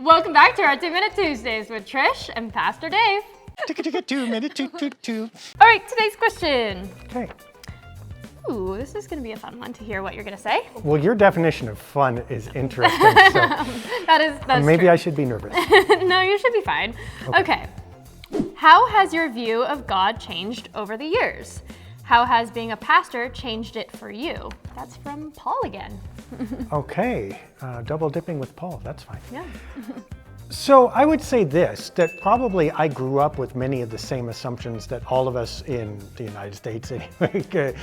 Welcome back to our 2-Minute Tuesdays with Trish and Pastor Dave. 2 minute, two. All right, today's question. Okay. Ooh, this is going to be a fun one to hear what you're going to say. Well, your definition of fun is interesting. So That's maybe true. I should be nervous. No, you should be fine. Okay. How has your view of God changed over the years? How has being a pastor changed it for you? That's from Paul again. Okay, double dipping with Paul, that's fine. Yeah. So I would say this, that probably I grew up with many of the same assumptions that all of us in the United States anyway,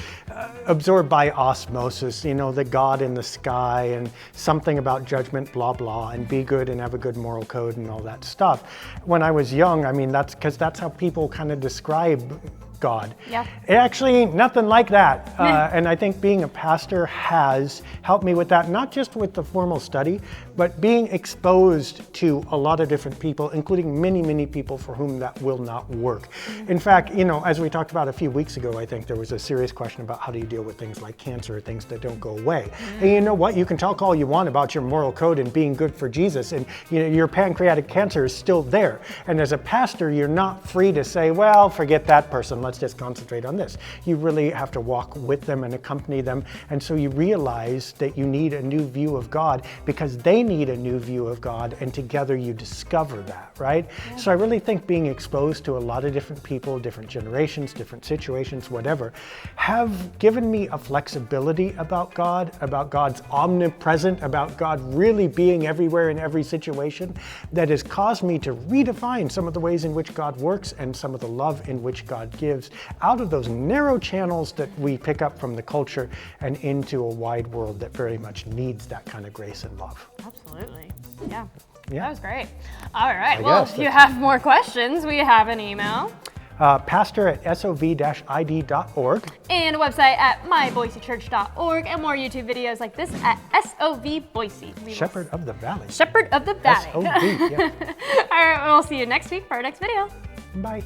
absorb by osmosis, the God in the sky and something about judgment, blah, blah, and be good and have a good moral code and all that stuff. When I was young, that's because that's how people kind of describe God. Yeah. It actually ain't nothing like that. And I think being a pastor has helped me with that, not just with the formal study, but being exposed to a lot of different people, including many, many people for whom that will not work. In fact, as we talked about a few weeks ago, I think there was a serious question about how do you deal with things like cancer, things that don't go away. And you know what? You can talk all you want about your moral code and being good for Jesus, and your pancreatic cancer is still there. And as a pastor, you're not free to say, well, forget that person. Let's just concentrate on this. You really have to walk with them and accompany them. And so you realize that you need a new view of God because they need a new view of God, and together you discover that, right? Yeah. So I really think being exposed to a lot of different people, different generations, different situations, whatever, have given me a flexibility about God's omnipresent, about God really being everywhere in every situation, that has caused me to redefine some of the ways in which God works and some of the love in which God gives out of those narrow channels that we pick up from the culture and into a wide world that very much needs that kind of grace and love. Absolutely. Yeah. Yeah. That was great. All right. I Well, guess if you have more questions, we have an email. Pastor@sov-id.org. And a website at myboisechurch.org, and more YouTube videos like this at SOV Boise. Shepherd of the Valley. Shepherd of the Valley. SOV, yeah. All right, we'll see you next week for our next video. Bye.